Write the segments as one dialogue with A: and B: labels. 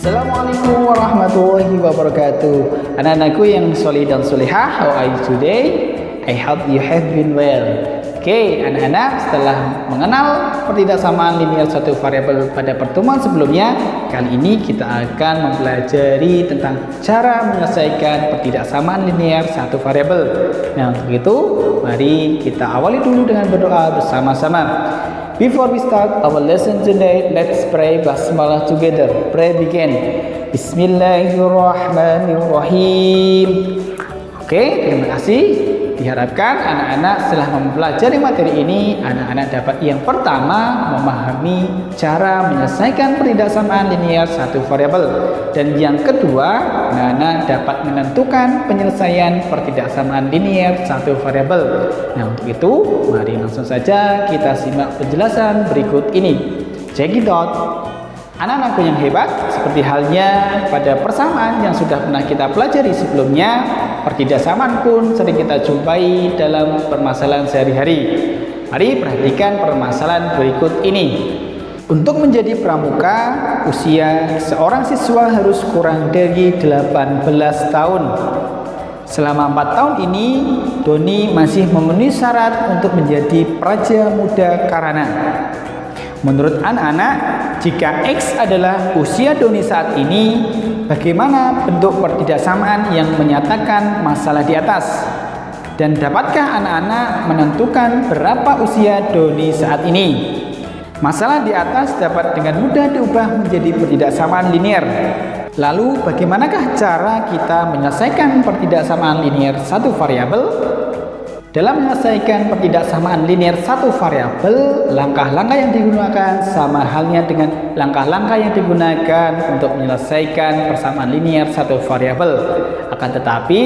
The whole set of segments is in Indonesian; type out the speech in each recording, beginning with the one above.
A: Assalamualaikum warahmatullahi wabarakatuh. Anak-anakku yang soleh dan solehah, how are you today? I hope you have been well. Oke, anak-anak, setelah mengenal pertidaksamaan linear suatu variabel pada pertemuan sebelumnya, kali ini kita akan mempelajari tentang cara menyelesaikan pertidaksamaan linear satu variabel. Nah, untuk itu, mari kita awali dulu dengan berdoa bersama-sama. Before we start our lesson today, let's pray basmalah together. Pray begin. Bismillahirrahmanirrahim. Oke, terima kasih. Diharapkan anak-anak setelah mempelajari materi ini, anak-anak dapat yang pertama memahami cara menyelesaikan pertidaksamaan linear satu variabel, dan yang kedua, anak-anak dapat menentukan penyelesaian pertidaksamaan linear satu variabel. Nah, untuk itu, mari langsung saja kita simak penjelasan berikut ini. Check it out. Anak-anakku yang hebat, seperti halnya pada persamaan yang sudah pernah kita pelajari sebelumnya, pertidaksamaan pun sering kita jumpai dalam permasalahan sehari-hari. Mari perhatikan permasalahan berikut ini. Untuk menjadi pramuka, usia seorang siswa harus kurang dari 18 tahun. Selama 4 tahun ini, Doni masih memenuhi syarat untuk menjadi praja muda Karana. Menurut anak-anak, jika X adalah usia Doni saat ini, bagaimana bentuk pertidaksamaan yang menyatakan masalah di atas? Dan dapatkah anak-anak menentukan berapa usia Doni saat ini? Masalah di atas dapat dengan mudah diubah menjadi pertidaksamaan linear. Lalu, bagaimanakah cara kita menyelesaikan pertidaksamaan linear satu variabel? Dalam menyelesaikan pertidaksamaan linear satu variabel, langkah-langkah yang digunakan sama halnya dengan langkah-langkah yang digunakan untuk menyelesaikan persamaan linear satu variabel. Akan tetapi,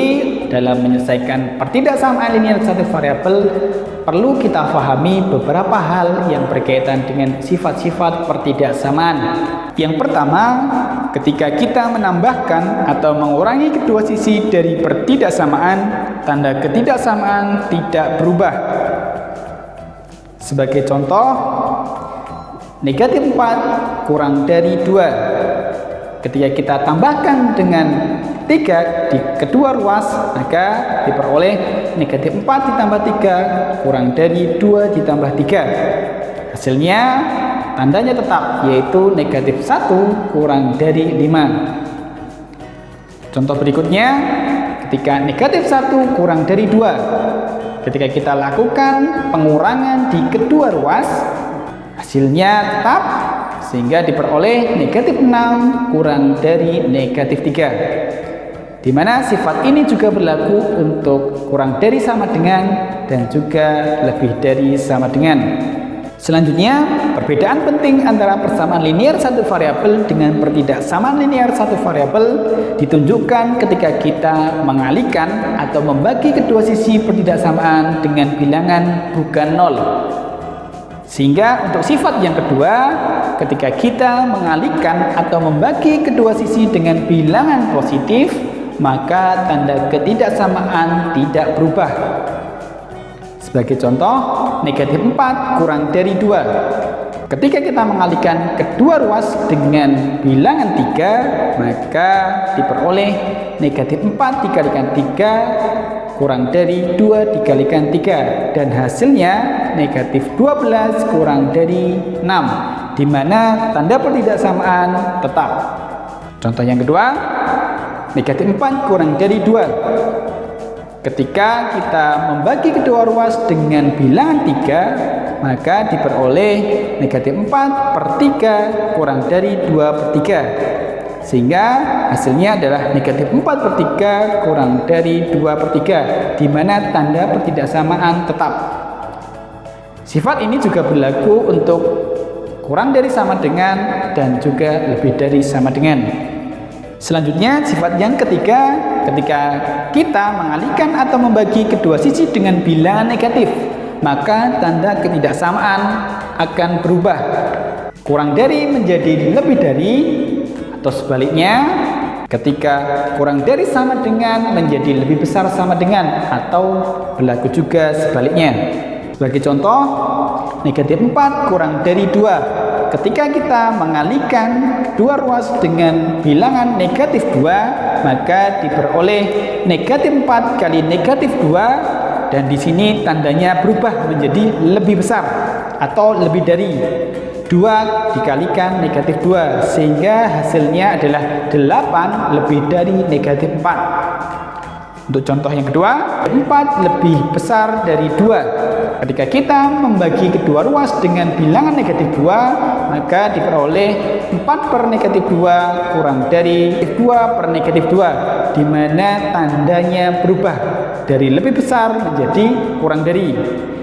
A: dalam menyelesaikan pertidaksamaan linear satu variabel, perlu kita pahami beberapa hal yang berkaitan dengan sifat-sifat pertidaksamaan. Yang pertama, ketika kita menambahkan atau mengurangi kedua sisi dari pertidaksamaan, tanda ketidaksamaan tidak berubah. Sebagai contoh, negatif 4 kurang dari 2. Ketika kita tambahkan dengan 3 di kedua ruas, maka diperoleh negatif 4 ditambah 3 kurang dari 2 ditambah 3. Hasilnya tandanya tetap, yaitu negatif 1 kurang dari 5. Contoh berikutnya, ketika negatif 1 kurang dari 2, ketika kita lakukan pengurangan di kedua ruas, hasilnya tetap, sehingga diperoleh negatif 6 kurang dari negatif 3. Di mana sifat ini juga berlaku untuk kurang dari sama dengan dan juga lebih dari sama dengan. Selanjutnya, perbedaan penting antara persamaan linear satu variabel dengan pertidaksamaan linear satu variabel ditunjukkan ketika kita mengalihkan atau membagi kedua sisi pertidaksamaan dengan bilangan bukan 0. Sehingga untuk sifat yang kedua, ketika kita mengalihkan atau membagi kedua sisi dengan bilangan positif, maka tanda ketidaksamaan tidak berubah. Sebagai contoh, negatif 4 kurang dari 2. Ketika kita mengalihkan kedua ruas dengan bilangan 3, maka diperoleh negatif 4 dikalikan 3 kurang dari 2 dikalikan 3. Dan hasilnya negatif 12 kurang dari 6, di mana tanda pertidaksamaan tetap. Contoh yang kedua, negatif 4 kurang dari 2. Ketika kita membagi kedua ruas dengan bilangan 3, maka diperoleh negatif 4 per 3 kurang dari 2 per 3. Sehingga hasilnya adalah negatif 4 per 3 kurang dari 2 per 3, di mana tanda pertidaksamaan tetap. Sifat ini juga berlaku untuk kurang dari sama dengan dan juga lebih dari sama dengan. Selanjutnya, sifat yang ketiga, ketika kita mengalihkan atau membagi kedua sisi dengan bilangan negatif, maka tanda ketidaksamaan akan berubah. Kurang dari menjadi lebih dari, atau sebaliknya, ketika kurang dari sama dengan menjadi lebih besar sama dengan, atau berlaku juga sebaliknya. Sebagai contoh, negatif 4 kurang dari 2. Ketika kita mengalihkan dua ruas dengan bilangan negatif 2, maka diperoleh negatif 4 kali negatif 2, dan di sini tandanya berubah menjadi lebih besar atau lebih dari 2 dikalikan negatif 2, sehingga hasilnya adalah 8 lebih dari negatif 4. Untuk contoh yang kedua, 4 lebih besar dari 2. Ketika kita membagi kedua ruas dengan bilangan negatif 2, maka diperoleh 4 per negatif 2 kurang dari 2 per negatif 2, di mana tandanya berubah dari lebih besar menjadi kurang dari,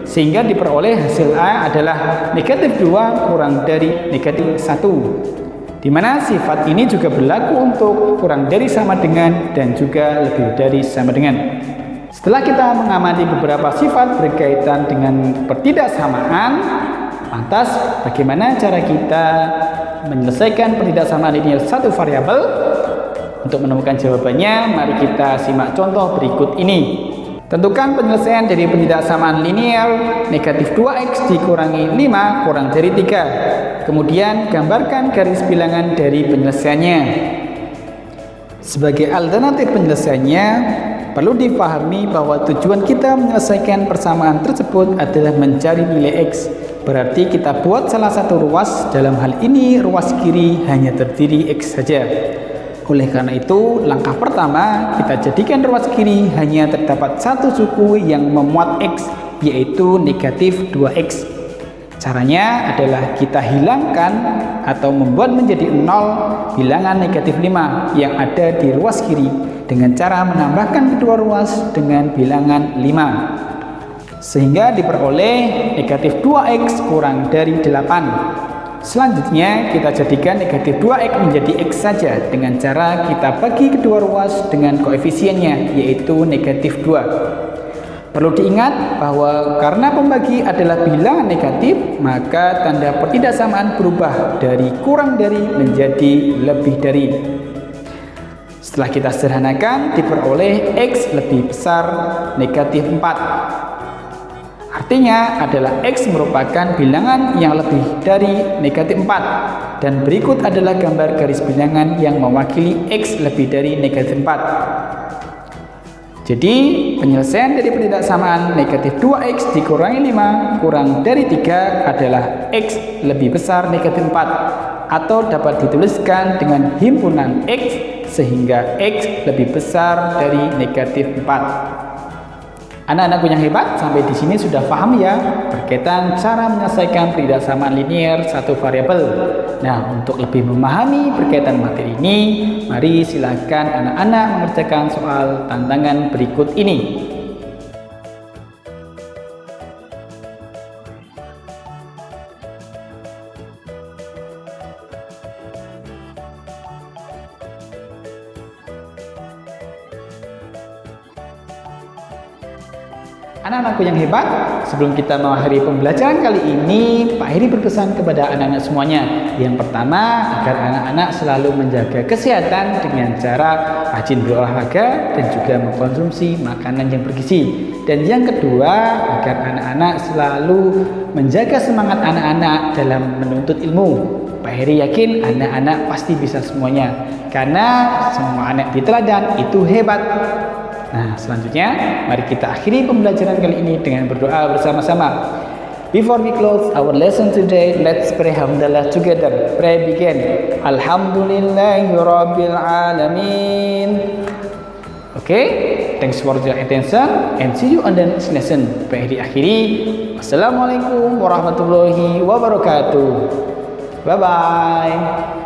A: sehingga diperoleh hasil A adalah negatif 2 kurang dari negatif 1, di mana sifat ini juga berlaku untuk kurang dari sama dengan dan juga lebih dari sama dengan. Setelah kita mengamati beberapa sifat berkaitan dengan pertidaksamaan, lantas bagaimana cara kita menyelesaikan pertidaksamaan linear satu variabel? Untuk menemukan jawabannya, mari kita simak contoh berikut ini. Tentukan penyelesaian dari pertidaksamaan linear negatif 2x dikurangi 5 kurang dari 3. Kemudian gambarkan garis bilangan dari penyelesaiannya. Sebagai alternatif penyelesaiannya, perlu dipahami bahwa tujuan kita menyelesaikan persamaan tersebut adalah mencari nilai x. Berarti kita buat salah satu ruas, dalam hal ini ruas kiri hanya terdiri x saja. Oleh karena itu, langkah pertama kita jadikan ruas kiri hanya terdapat satu suku yang memuat x, yaitu negatif 2x. Caranya adalah kita hilangkan atau membuat menjadi 0 bilangan negatif 5 yang ada di ruas kiri dengan cara menambahkan kedua ruas dengan bilangan 5, sehingga diperoleh negatif 2x kurang dari 8. Selanjutnya kita jadikan negatif 2x menjadi x saja dengan cara kita bagi kedua ruas dengan koefisiennya, yaitu negatif 2. Perlu diingat bahwa karena pembagi adalah bilangan negatif, maka tanda pertidaksamaan berubah dari kurang dari menjadi lebih dari. Setelah kita sederhanakan, diperoleh x lebih besar negatif 4. Artinya adalah x merupakan bilangan yang lebih dari negatif 4, dan berikut adalah gambar garis bilangan yang mewakili x lebih dari negatif 4. Jadi penyelesaian dari pertidaksamaan negatif 2x dikurangi 5 kurang dari 3 adalah x lebih besar negatif 4, atau dapat dituliskan dengan himpunan x sehingga x lebih besar dari negatif 4. Anak-anakku yang hebat, sampai di sini sudah paham ya berkaitan cara menyelesaikan pertidaksamaan linear satu variabel. Nah, untuk lebih memahami berkaitan materi ini, mari silakan anak-anak mengerjakan soal tantangan berikut ini. Anak-anakku yang hebat, sebelum kita mengakhiri pembelajaran kali ini, Pak Heri berpesan kepada anak-anak semuanya. Yang pertama, agar anak-anak selalu menjaga kesehatan dengan cara rajin berolahraga dan juga mengkonsumsi makanan yang bergizi. Dan yang kedua, agar anak-anak selalu menjaga semangat anak-anak dalam menuntut ilmu. Pak Heri yakin anak-anak pasti bisa semuanya, karena semua anak di teladan itu hebat. Nah, selanjutnya mari kita akhiri pembelajaran kali ini dengan berdoa bersama-sama. Before we close our lesson today, let's pray hamdalah together. Pray begin. Alhamdulillahirabbil alamin. Okay, thanks for your attention and see you on the next lesson. Pak Heri akhiri. Wassalamualaikum warahmatullahi wabarakatuh. Bye bye.